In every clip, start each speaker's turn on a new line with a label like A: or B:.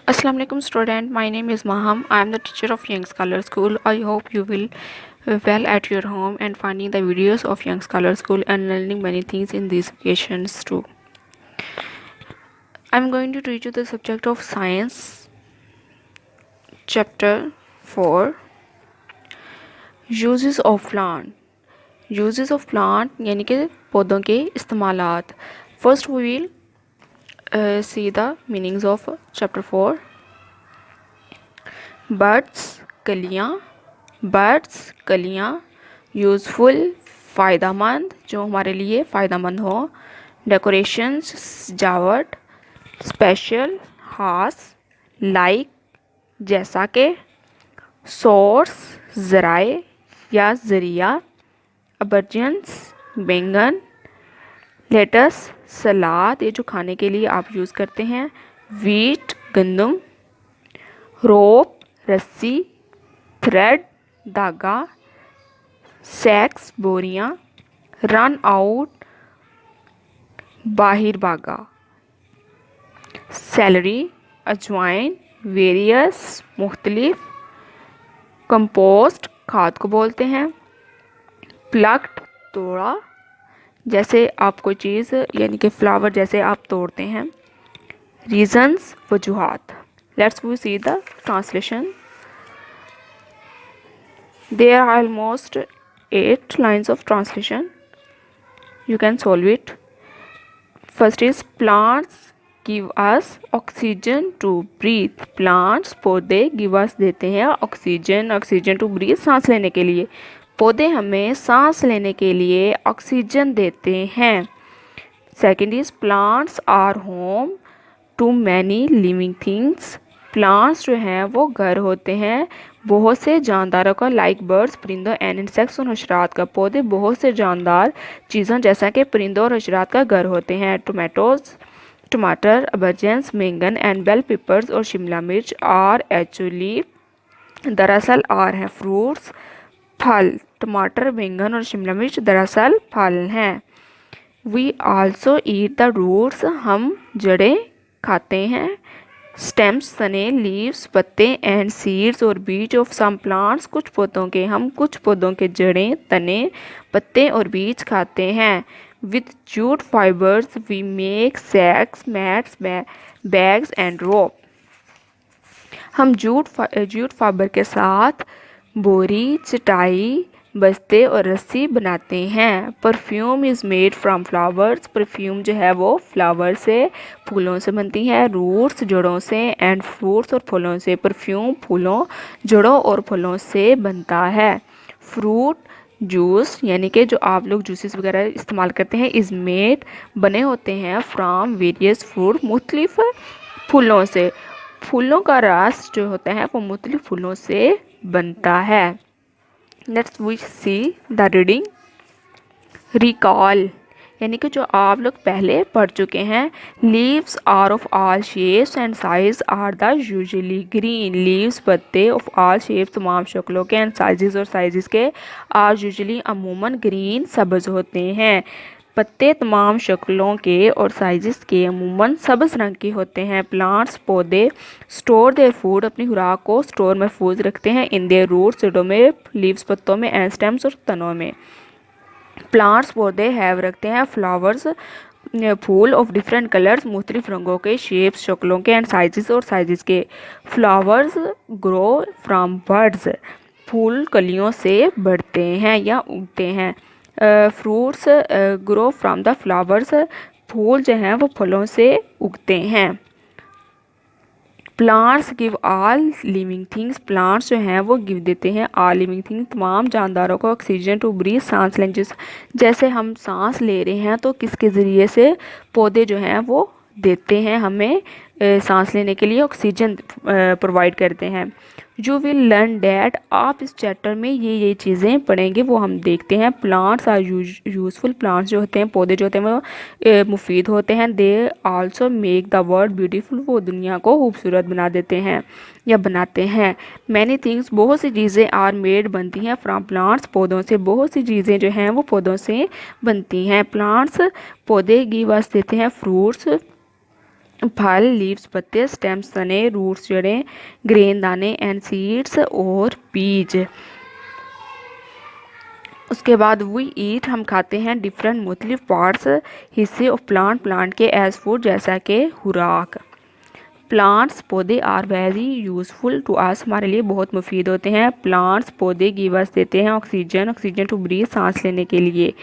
A: Assalamu alaikum student, my name is Maham. I am the teacher of Young Scholar School. I hope you will well at your home and finding the videos of Young Scholar School and learning many things in these occasions too. I am going to teach you the subject of science, chapter 4, uses of plant. Uses of plant यानी कि पौधों के इस्तेमालात. First we will see the meanings of chapter 4. Birds कलियाँ useful फ़ायदामंद जो हमारे लिए फ़ायदामंद हो. Decorations सजावट. स्पेशल ख़ास. लाइक जैसा के. सोर्स ज़राए या ज़रिया. अबर्जेंस बैंगन. लेटस सलाद ये जो खाने के लिए आप यूज़ करते हैं. वीट गंदम. रोप रस्सी. थ्रेड धागा. सैक्स बोरियां. रन आउट बाहिर भागा. सैलरी अजवाइन. वेरियस मुख्तलिफ. कंपोस्ट खाद को बोलते हैं. प्लक्ड तोड़ा जैसे आप कोई चीज़ यानी कि फ्लावर जैसे आप तोड़ते हैं. Reasons वजूहात. Let's see the translation. There are almost 8 lines of translation. You can solve it. First is plants give us oxygen to breathe. Plants पौधे give us देते हैं oxygen to breathe सांस लेने के लिए. पौधे हमें सांस लेने के लिए ऑक्सीजन देते हैं. Second is plants are home to many living things. Plants जो हैं वो घर होते हैं बहुत से जानदारों का. लाइक बर्ड्स परिंदों एंड इंसेक्ट्स और हशरात का. पौधे बहुत से जानदार चीज़ों जैसा कि परिंदों और हशरात का घर होते हैं. टोमेटोज टमाटर. अबर्जेंस बैंगन एंड बेल पेपर्स और शिमला मिर्च. आर एक्चुअली दरअसल आर हैं. फ्रूट्स फल. टमाटर बैंगन और शिमला मिर्च दरअसल फल हैं. We also eat the roots हम जड़ें खाते हैं. स्टेम्स तने. लीव्स पत्ते. एंड सीड्स और बीज ऑफ सम प्लांट्स कुछ पौधों के हम कुछ पौधों के जड़ें तने पत्ते और बीज खाते हैं. With jute fibres we make sacks mats bags and rope. हम जूट फाइबर के साथ बोरी चटाई बस्ते और रस्सी बनाते हैं. Perfume is made from flowers. Perfume जो है वो फ्लावर से फूलों से बनती है. रूट्स जड़ों से. एंड फ्रूट्स और फलों से. परफ्यूम फूलों जड़ों और फलों से बनता है. फ्रूट जूस यानी कि जो आप लोग जूसेस वगैरह इस्तेमाल करते हैं इज़ मेड बने होते हैं फ्रॉम वेरियस फ्रूट मुख्तलिफ फूलों से. फूलों का रस जो होता है वो मुख्तलिफ फूलों से बनता है. Let's we see the reading. Recall यानी कि जो आप लोग पहले पढ़ चुके हैं. Leaves are of all shapes and size are the usually green. Leaves पत्ते ऑफ ऑल शेप्स तमाम शक्लों के एंड साइजेस और साइजेस के आर यूजुअली अमूमन ग्रीन सब्ज़ होते हैं. पत्ते तमाम शक्लों के और साइजेस के अमूमन सब्ज़ रंग के होते हैं. प्लांट्स पौधे स्टोर देयर फूड अपनी खुराक को स्टोर महफूज रखते हैं. इन देयर रूट्स जड़ों में. लीव्स पत्तों में. एंड स्टेम्स और तनों में. प्लांट्स पौधे हैव रखते हैं. फ्लावर्स फूल ऑफ डिफरेंट कलर्स मुख्तलिफ रंगों के. शेप्स शक्लों के. एंड साइजेस और साइजेस के. Flowers grow from buds. फूल कलियों से बढ़ते हैं या उगते हैं. Fruits grow from the flowers. फूल जो हैं वो फलों से उगते हैं. Plants give all living things. Plants जो हैं वो गिव देते हैं ऑल लिविंग थिंग्स तमाम जानदारों को ऑक्सीजन टू ब्रीथ सांस लें. जैसे हम सांस ले रहे हैं तो किसके ज़रिए से पौधे जो हैं वो देते हैं हमें सांस लेने के लिए ऑक्सीजन प्रोवाइड करते हैं. यू विल लर्न डैट आप इस चैप्टर में ये चीज़ें पढ़ेंगे वो हम देखते हैं. Plants are useful. प्लांट्स जो होते हैं पौधे जो होते हैं वो मुफीद होते हैं. They also make the world beautiful. वो दुनिया को खूबसूरत बना देते हैं या बनाते हैं. मैनी थिंग्स बहुत सी चीज़ें आर मेड बनती हैं फ्रॉम प्लांट्स पौधों से. बहुत सी चीज़ें जो हैं वो पौधों से बनती हैं. प्लांट्स पौधे गिव अस देते हैं फ्रूट्स फल, लीव्स पत्ते, स्टेम्स तने, रूट्स जड़ें, ग्रेन दाने एंड सीड्स और बीज। उसके बाद वी ईट हम खाते हैं डिफरेंट मुख्तलिफ पार्ट्स हिस्से ऑफ प्लांट के एज फूड जैसा कि खुराक। प्लांट्स पौधे are very useful to us हमारे लिए बहुत मुफीद होते हैं। प्लांट्स पौधे गिव अस देते हैं ऑक्सीजन टू ब्रीथ सांस लेने के लिए।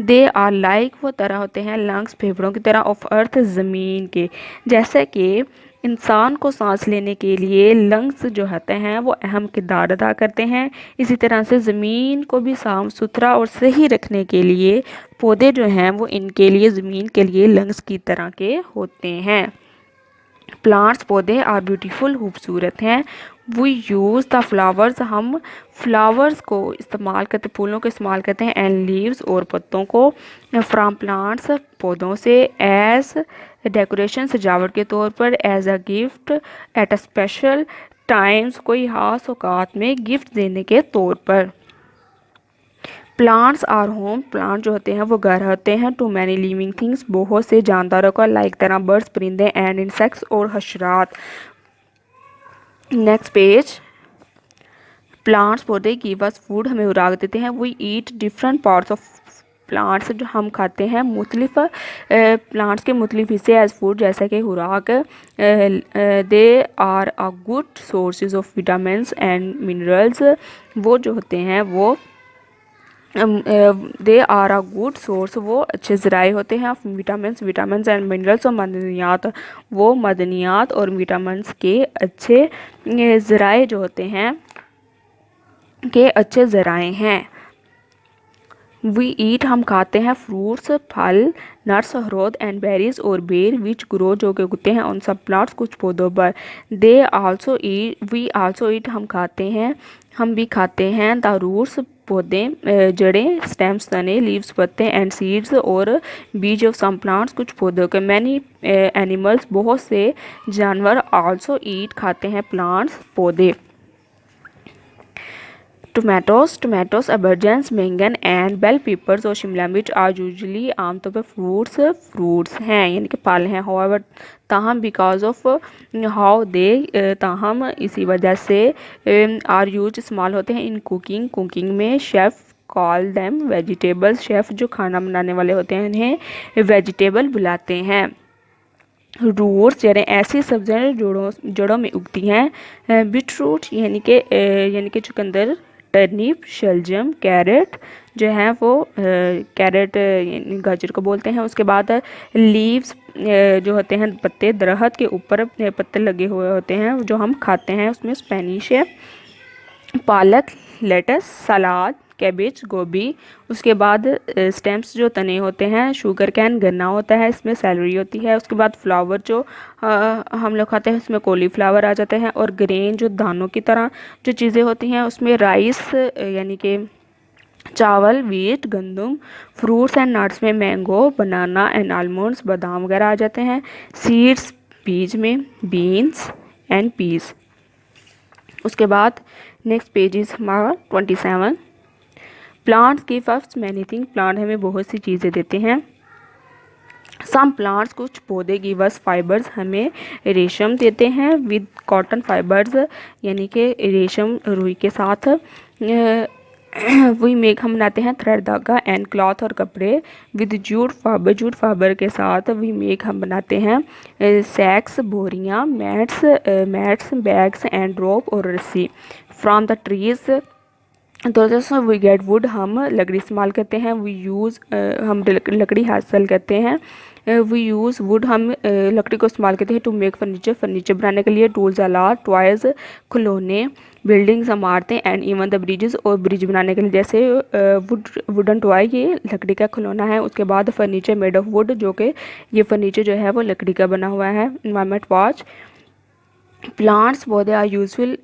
A: दे आर लाइक वो तरह होते हैं लंग्स फेफड़ों की तरह ऑफ अर्थ ज़मीन के। जैसे कि इंसान को सांस लेने के लिए लंग्स जो होते हैं वो अहम किरदार अदा करते हैं, इसी तरह से ज़मीन को भी साफ सुथरा और सही रखने के लिए पौधे जो हैं वो इनके लिए ज़मीन के लिए लंग्स की तरह के होते हैं। प्लांट्स पौधे आर ब्यूटीफुल खूबसूरत हैं। वी यूज़ द फ्लावर्स हम फ्लावर्स को इस्तेमाल करते फूलों को इस्तेमाल करते हैं एंड लीव्स और पत्तों को फ्राम प्लांट्स पौधों से एज डेकोरेशन सजावट के तौर पर, as a gift at a special times कोई खास औकात में गिफ्ट देने के तौर पर। प्लांट्स आर होम प्लांट जो होते हैं वो घर होते हैं टू मैनी लिविंग थिंग्स बहुत से जानदारों का लाइक तरह बर्ड्स परिंदे एंड इंसेक्ट्स और हशरात। Next page. प्लांट्स पौधे गिव अस फूड हमें खुराक देते हैं। We eat different parts of plants जो हम खाते हैं मुख्तलिफ प्लांट्स के मुख्तलिफ हिस्से एज फूड जैसा कि खुराक। They are a good sources of vitamins and minerals वो जो होते हैं वो they are a good source वो अच्छे ज़राए होते हैं ऑफ विटामिन्स एंड मिनरल्स और मदनियात वो मदनियात और विटामिन्स के अच्छे ज़राए जो होते हैं के अच्छे ज़राए हैं। वी ईट हम खाते हैं फ्रूट्स फल, नट्स अखरोट एंड बेरीज और बेर विच ग्रो जो कि उगते हैं उन सब प्लांट्स कुछ पौधों पर। They also eat we also eat हम भी खाते हैं द रूट्स पौधे जड़ें, स्टेम्स तने, लीव्स पत्ते एंड सीड्स और बीज ऑफ सम प्लांट्स कुछ पौधों के। मैनी एनिमल्स बहुत से जानवर आल्सो ईट खाते हैं प्लांट्स पौधे। टोमेटोज अबर्जेंस बैंगन एंड बेल पेपर्स और शिमला मिर्च आर यूजली आमतौर पर फ्रूट्स हैं यानी कि फल हैं। हाउएवर ताहम बिकॉज ऑफ हाउ दे ताहम इसी वजह से आर यूज इस्तेमाल होते हैं इन कुकिंग में। Chef call them vegetables chef जो खाना बनाने वाले होते हैं इन्हें वेजिटेबल बुलाते हैं। रूट्स यानी ऐसी सब्जियां जड़ों में उगती हैं। बीटरूट यानी कि चुकंदर, टर्निप, शलजम, कैरेट जो है वो कैरेट गाजर को बोलते हैं। उसके बाद लीव्स जो होते हैं पत्ते दरख्त के ऊपर पत्ते लगे हुए होते हैं जो हम खाते हैं उसमें स्पेनिश है। पालक, लेटस, सलाद, कैबेज, गोभी। उसके बाद स्टेम्स जो तने होते हैं, शुगर कैन गन्ना होता है, इसमें सैलरी होती है। उसके बाद फ्लावर जो हम लोग खाते हैं उसमें कॉलीफ्लावर आ जाते हैं। और ग्रेन जो दानों की तरह जो चीज़ें होती हैं उसमें राइस यानी कि चावल, वीट, गंदम। फ्रूट्स एंड नट्स में मैंगो, बनाना एंड आलमंड्स बादाम वगैरह आ जाते हैं। सीड्स बीज में बीन्स एंड पीस। उसके बाद नेक्स्ट पेज इज हमारा 27। Plants give us many thing plant हमें बहुत सी चीज़ें देते हैं। सम प्लांट्स कुछ पौधे गिव अस फाइबर्स हमें रेशम देते हैं विद कॉटन फाइबर्स यानी कि रेशम रुई के साथ। वही मेक हम बनाते हैं थ्रेड धागा एंड क्लॉथ और कपड़े विद जूट फाइबर के साथ वही मेक हम बनाते हैं सैक्स, बोरियाँ, मैट्स, बैग्स एंड रोप और रस्सी। फ्रॉम द ट्रीज तो वी गेट वुड हम लकड़ी इस्तेमाल करते हैं। वी यूज़ हम लकड़ी हासिल करते हैं। वी यूज़ वुड हम लकड़ी को इस्तेमाल करते हैं टू मेक फर्नीचर बनाने के लिए। टूल्स अलाट टॉयज़ खिलौने, बिल्डिंग्स इमारतें एंड इवन द ब्रिजेस और ब्रिज बनाने के लिए जैसे वुडन टॉय ये लकड़ी का खिलौना है। उसके बाद फर्नीचर मेड ऑफ वुड जो कि ये फर्नीचर जो है वो लकड़ी का बना हुआ है। इन्वायरमेंट वॉच प्लांट्स पौधे आर यूजफुल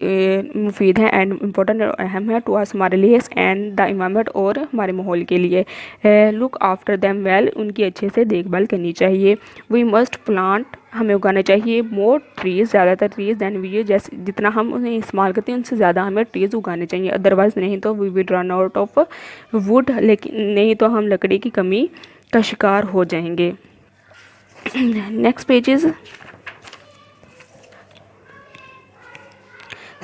A: मुफीद हैं एंड इम्पोर्टेंट और अहम है टू अस हमारे लिए एंड द इन्वायरमेंट और हमारे माहौल के लिए। लुक आफ्टर देम वेल उनकी अच्छे से देखभाल करनी चाहिए। वी मस्ट प्लांट हमें उगाना चाहिए मोर ट्रीज़ ज़्यादातर ट्रीज़ दैन वी जैसे जितना हम उन्हें इस्तेमाल करते हैं उनसे ज़्यादा हमें ट्रीज़ उगाने चाहिए। अदरवाइज़ नहीं तो we will run out of wood लेकिन नहीं तो हम लकड़ी की कमी का शिकार हो जाएंगे। Next pages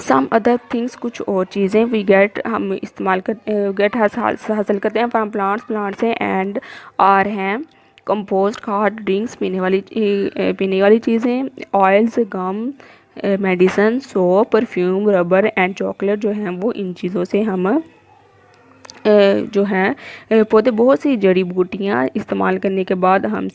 A: some other things, कुछ और चीज़ें वी गेट हम इस्तेमाल कर गेट हासिल करते हैं फ्राम प्लांट्स, प्लांट से, एंड आर हैं कंपोस्ट, खाद, ड्रिंक्स, पीने वाली चीज़ें, oils, gum, medicine, soap, perfume, rubber and chocolate जो हैं वो इन चीज़ों से हम जो हैं पौधे, बहुत सी जड़ी बूटियाँ इस्तेमाल करने के बाद हम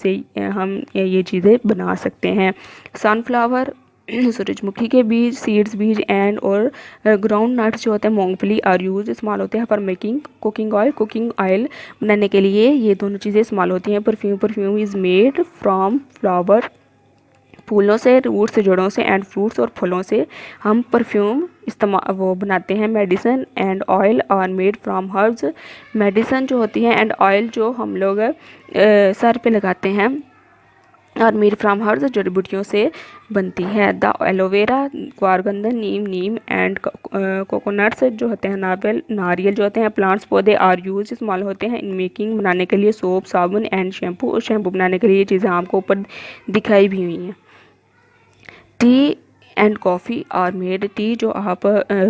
A: ये चीज़ें बना सकते हैं। सनफ्लावर, सूरजमुखी के बीज, सीड्स बीज एंड और ग्राउंड नट्स जो होते हैं, मूंगफली आर यूज इस्तेमाल होते हैं फॉर मेकिंग कुकिंग ऑयल बनाने के लिए ये दोनों चीज़ें इस्तेमाल होती हैं। Perfume is made from flower, फूलों से, रूट से, जड़ों से, एंड फ्रूट्स और फलों से हम परफ्यूम इस्तेमाल वो बनाते हैं। Medicine and oil are made from herbs, medicine जो होती है एंड ऑयल जो हम लोग सर पे लगाते हैं और मेड फ्रॉम हर्ब्स, जड़ी बूटियों से बनती है। द एलोवेरा, क्वारगंदन, नीम एंड कोकोनट्स जो होते हैं, नारियल जो होते हैं, प्लांट्स, पौधे आर यूज इस्तेमाल होते हैं इन मेकिंग बनाने के लिए सोप, साबुन एंड शैम्पू, और शैम्पू बनाने के लिए ये चीज़ें आपको ऊपर दिखाई भी हुई हैं। Tea and coffee are made, tea जो आप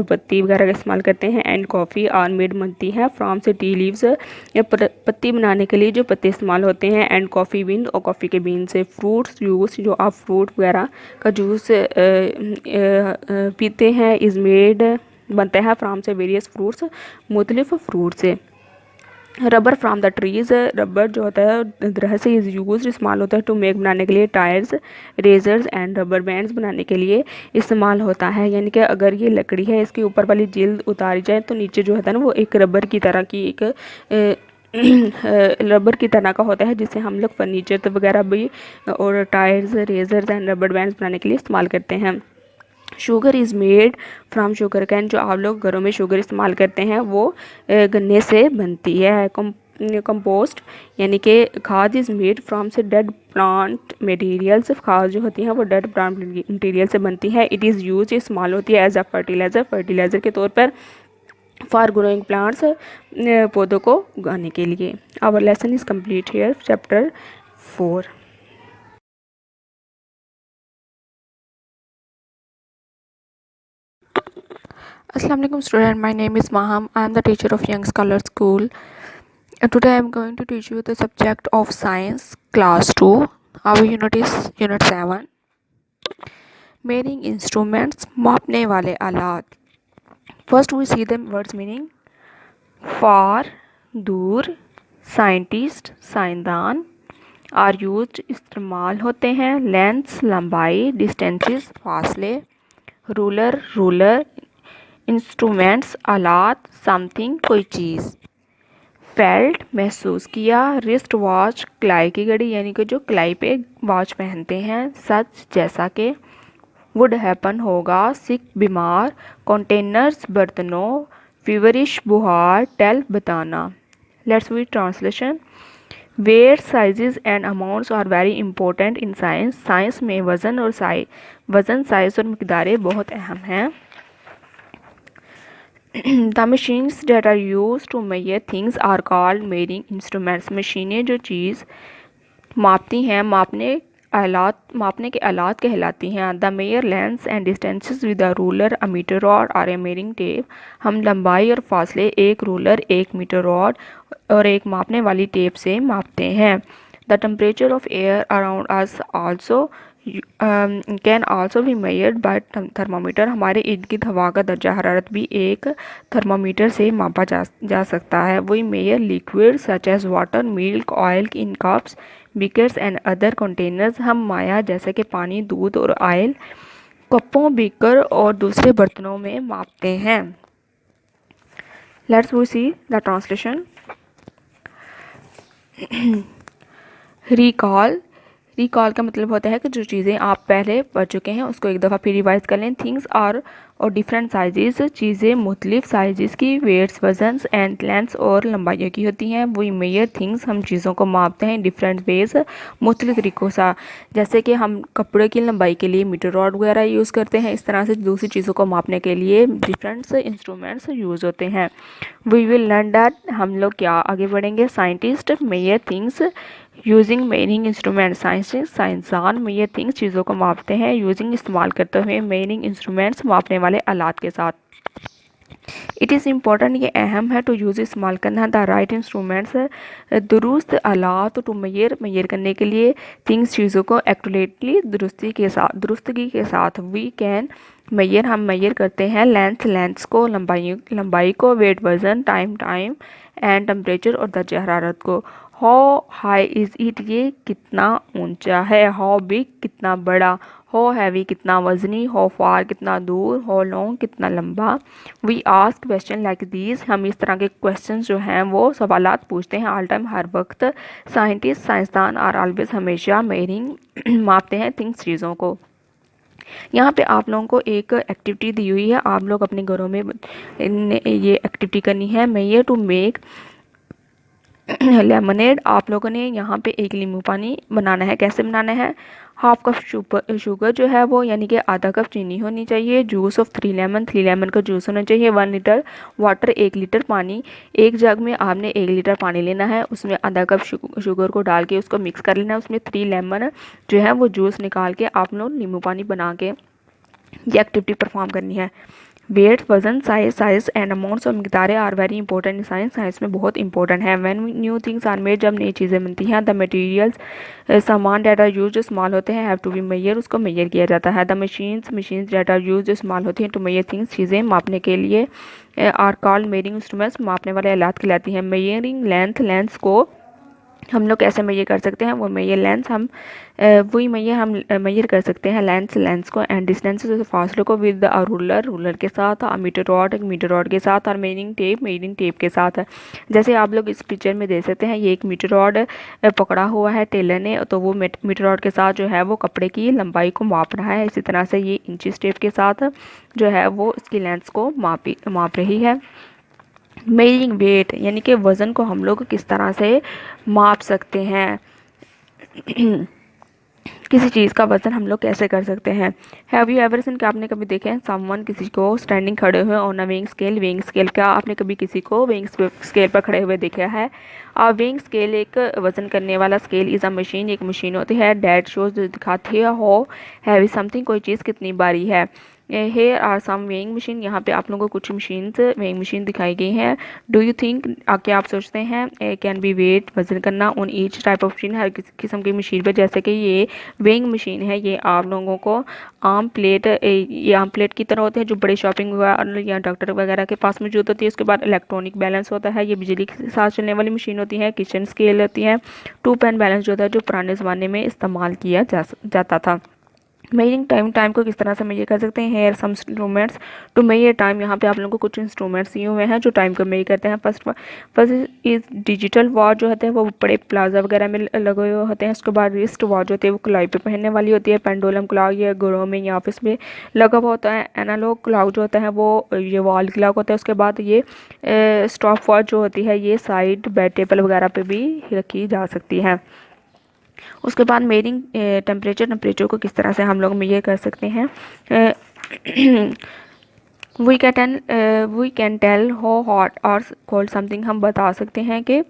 A: पत्ती वगैरह का इस्तेमाल करते हैं, एंड कॉफ़ी आर मेड बनती है फ्रॉम से टी लीव्स, पत्ती बनाने के लिए जो पत्ते इस्तेमाल होते हैं, एंड कॉफ़ी बीन, और कॉफ़ी के बीन से। फ्रूट्स जूस, जो आप फ्रूट वगैरह का जूस पीते हैं, इज़ मेड बनता है फ्रॉम से वेरियस फ्रूट्स, मुख्तलिफ फ्रूट से। Rubber from the trees, rubber जो होता है दरख्त से इज़ यूज इस्तेमाल होता है टू मेक बनाने के लिए, tyres, erasers and rubber bands बनाने के लिए इस्तेमाल होता है। यानी कि अगर ये लकड़ी है, इसके ऊपर वाली जिल्द उतारी जाए तो नीचे जो होता है ना वो एक रबर की तरह की एक रबर की तरह का होता है, जिससे हम लोग फर्नीचर तो वगैरह भी और tyres, erasers and rubber bands बनाने के लिए इस्तेमाल करते हैं। Sugar is made from sugar cane, जो आप लोग घरों में शुगर इस्तेमाल करते हैं वो गन्ने से बनती है। कंपोस्ट यानी कि खाद इज़ मेड फ्राम से डेड प्लांट मटेरियल्स, खाद जो होती हैं वो डेड प्लांट मटेरियल से बनती है। इट इज़ यूज, इस्तेमाल होती है एज अ फर्टिलाइज़र के तौर पर फॉर ग्रोइंग प्लांट्स, पौधों को उगाने के लिए। Our lesson is complete here, chapter 4। Assalamu alaikum student, my name is Maham. I am the teacher of Young Scholar School. Today I am going to teach you the subject of science class 2. Our unit is unit 7. Measuring instruments, मापने वाले आलात. First we see the words meaning. Far, दूर, scientist, साइंसदान, are used, इस्तेमाल होते हैं, lengths, लंबाई, distances, फासले, ruler, instruments, आलात, समथिंग, कोई चीज़। फेल्ट, महसूस किया, रिस्ट वॉच, कलाई की घड़ी यानी कि जो कलाई पे वॉच पहनते हैं, सच, जैसा कि, वुड हैपन, होगा, सिक, बीमार, कंटेनर्स, बर्तनों, फीवरिश, बुहार, टेल, बताना। Let's read translation. Weight, sizes and amounts are very important in science, science में वज़न, साइज़ और मकदारें बहुत अहम हैं। The machines that are used to measure things are called measuring instruments. मशीनें जो चीज़ मापती हैं, मापने के आलात कहलाती हैं। The measure lengths and distances with a ruler, a meter rod or a measuring tape. हम लंबाई और फासले एक रूलर, एक मीटर रॉड और एक मापने वाली टेप से मापते हैं। The temperature of air around us also can also भी मेजर्ड बाय थर्मामीटर। हमारे इर्द गिर्द हवा का दर्जा हरारत भी एक थर्मामीटर से मापा जा सकता है। We measure liquid such as water, milk, oil in cups, beakers and other containers. हम माया जैसे कि पानी, दूध और ऑयल कपों, बीकर और दूसरे बर्तनों में मापते हैं। Let's we see the translation. Recall का मतलब होता है कि जो चीज़ें आप पहले पढ़ चुके हैं उसको एक दफ़ा फिर रिवाइज कर लें। थिंग्स आर और डिफरेंट साइजेस, चीज़ें मुख्तलिफ साइजेस की, वेट्स, वजन्स एंड लेंथ्स और लंबाइयों की होती हैं। वी मेजर थिंग्स, हम चीज़ों को मापते हैं डिफरेंट वेज, मुख्तलिफ तरीक़ों से। जैसे कि हम कपड़े की लंबाई के लिए मीटर रॉड वगैरह यूज़ करते हैं, इस तरह से दूसरी चीज़ों को मापने के लिए डिफरेंट इंस्ट्रूमेंट्स यूज़ होते हैं। वी विल लर्न दैट, हम लोग क्या आगे बढ़ेंगे। Scientist measure things, using measuring instrument, साइंसदान मेजर थिंग्स चीज़ों को मापते हैं, यूजिंग इस्तेमाल करते हुए, मेजरिंग इंस्ट्रूमेंट्स मापने वाले आलात के साथ। इट इज़ इम्पॉर्टेंट, ये अहम है, टू यूज़ इस्तेमाल करना द राइट इंस्ट्रूमेंट्स, दुरुस्त आलात टू मेजर करने के लिए थिंग्स चीज़ों को एक्यूरेटली दुरुस्तगी के साथ। वी कैन मेजर, हम मेजर करते हैं लेंथ्स को, लंबाई को, वेट वजन, टाइम एंड टेम्परेचर और दर्जा हरारत को। हाउ हाई इज़ इट, ये कितना ऊंचा है, हाउ बिग कितना बड़ा, हाउ हैवी कितना वजनी, हाउ फार कितना दूर, हाउ लॉन्ग कितना लंबा। We ask question like these, हम इस तरह के क्वेश्चन जो हैं वो सवालात पूछते हैं ऑल टाइम, हर वक्त। साइंसदान आर ऑलवेज, हमेशा मेजरिंग मापते हैं थिंग्स चीज़ों को। यहाँ पे आप लोगों को एक एक्टिविटी दी हुई है, आप लोग अपने घरों में ये एक्टिविटी करनी है। मेजर टू मेक लेमनेड, आप लोगों ने यहाँ पे एक नींबू पानी बनाना है। कैसे बनाना है, हाफ कप शुगर जो है वो यानी कि आधा कप चीनी होनी चाहिए, जूस ऑफ 3 लेमन का जूस होना चाहिए, 1 लीटर वाटर, 1 लीटर पानी। एक जग में आपने 1 लीटर पानी लेना है, उसमें आधा कप शुगर को डाल के उसको मिक्स कर लेना है, उसमें 3 लेमन जो है वो जूस निकाल के आप लोग नींबू पानी बना के ये एक्टिविटी परफॉर्म करनी है। वेट, वजन, साइज एंड अमाउंट्स और मिकदारें are very important in science में बहुत इंपॉर्टेंट है। When new things are made, जब नई चीज़ें बनती हैं, द मटेरियल्स सामान डेट आर यूज जो इस्तेमाल होते हैं, हैव टू बी मेजर, उसको मेजर किया जाता है। The machines that are use जो इस्तेमाल होती हैं, टू मेजर थिंग्स, चीज़ें मापने के लिए, आर कॉल्ड मेजरिंग इंस्ट्रूमेंट्स, मापने वाले आलात कहलाती हैं। मेजरिंग लेंथ्स को हम लोग कैसे मेजर कर सकते हैं, वो मेजर लेंस हम वही मेजर कर सकते हैं लेंस को, एंड डिस्टेंस फासलों को, विद रूलर के साथ, मीटर रॉड के साथ, और मेजरिंग टेप के साथ। जैसे आप लोग इस पिक्चर में देख सकते हैं, ये एक मीटर रॉड पकड़ा हुआ है टेलर ने, तो वो मीटर रॉड के साथ जो है वो कपड़े की लंबाई को माप रहा है। इसी तरह से ये इंचेस टेप के साथ जो है वो इसकी लेंस को माप रही है। मेजरिंग वेट यानी कि वज़न को हम लोग किस तरह से माप सकते हैं किसी चीज़ का वज़न हम लोग कैसे कर सकते हैं। हैव यू एवर सीन, क्या आपने कभी देखे हैं समवन, किसी को स्टैंडिंग खड़े हुए ऑन अ वेइंग स्केल, क्या आपने कभी किसी को वेइंग स्केल पर खड़े हुए देखा है। वेइंग स्केल एक वज़न करने वाला स्केल इज़ अ मशीन, एक मशीन होती है, डैट शोज जो दिखाती है हो हैवी समथिंग, कोई चीज़ कितनी भारी है। Here are some weighing machine, यहाँ पे आप लोगों को कुछ वेइंग मशीन दिखाई गई हैं। डू यू थिंक, क्या आप सोचते हैं, कैन बी वेट, वजन करना, on each type of machine, हर किस्म की मशीन पर। जैसे कि ये वेइंग मशीन है, ये आप लोगों को ये आम प्लेट की तरह होते हैं जो बड़े शॉपिंग या डॉक्टर वगैरह के पास मौजूद होती है। उसके बाद इलेक्ट्रॉनिक बैलेंस होता है, ये बिजली के साथ चलने वाली मशीन होती है। किचन स्केल होती है। 2 पेन बैलेंस जो होता है जो पुराने ज़माने में इस्तेमाल किया जाता था। मेजरिंग टाइम को किस तरह से मेजर कर सकते हैं। Here some instruments to measure time, यहाँ पे आप लोगों को कुछ इंस्ट्रूमेंट्स दिए हुए हैं जो टाइम को मेजर करते हैं। फर्स्ट इज डिजिटल वॉच जो होते हैं वो बड़े प्लाजा वगैरह में लगे हुए होते हैं। उसके बाद रिस्ट वॉच होती है वो कलाई पे पहनने वाली होती है। पेंडुलम क्लॉक ये घरों में या ऑफिस में लगा हुआ होता है। एनालॉग क्लॉक जो होता है वो ये वॉल क्लॉक होता है। उसके बाद ये स्टॉप वॉच जो होती है ये साइड बेड टेबल वगैरह पे भी रखी जा सकती है। उसके बाद मेजरिंग टेम्परेचर को किस तरह से हम लोग मेजर कर सकते हैं। We can tell how hot और कोल्ड समथिंग, हम बता सकते हैं कि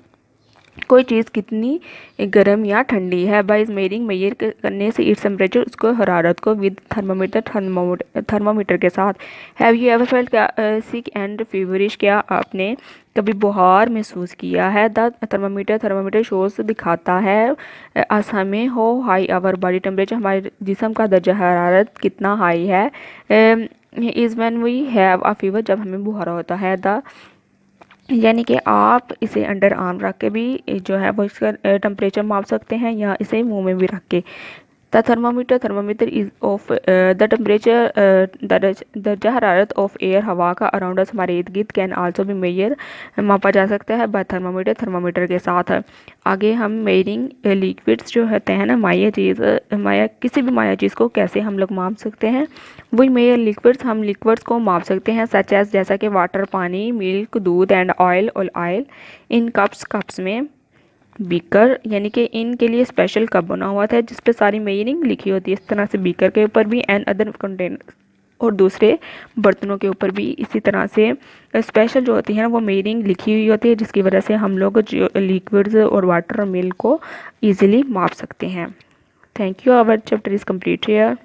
A: कोई चीज़ कितनी गर्म या ठंडी है। बाय मेजरिंग मेजर करने से इट्स टेम्परेचर, उसको हरारत को, विद थर्मामीटर के साथ। Have you ever felt, sick and feverish, क्या आपने कभी बुखार महसूस किया है। द थर्मामीटर शोज दिखाता है अस हमें हो हाई आवर बॉडी टेम्परेचर, हमारे जिस्म का दर्जा हरारत कितना हाई है। Is when we have a fever, जब हमें बुखार होता है। द यानी कि आप इसे अंडर आर्म रख के भी जो है वो इसका टेम्परेचर माप सकते हैं या इसे मुंह में भी रख के। The thermometer is of the temperature, दर्जा हरारत ऑफ एयर, हवा का अराउंड अस, हमारे इर्द गिर्द, कैन आल्सो भी मेजर, मापा जा सकता है बाय थर्मामीटर के साथ। आगे हम मेजरिंग लिक्विड्स जो होते हैं ना, किसी भी माया चीज़ को कैसे हम लोग माप सकते हैं। वही मेजर लिक्विड्स, हम लिक्विड्स को माप सकते हैं सच एज, जैसा कि वाटर पानी, मिल्क दूध, एंड ऑयल इन कप्स में। बीकर यानी कि इनके लिए स्पेशल कप बना हुआ था जिस पे सारी मेजरिंग लिखी होती है। इस तरह से बीकर के ऊपर भी एंड अदर कंटेनर और दूसरे बर्तनों के ऊपर भी इसी तरह से स्पेशल जो होती है ना वो मेजरिंग लिखी हुई होती है, जिसकी वजह से हम लोग जो लिक्विड्स और वाटर और मिल्क को ईजिली माप सकते हैं। Thank you. Our chapter is complete here.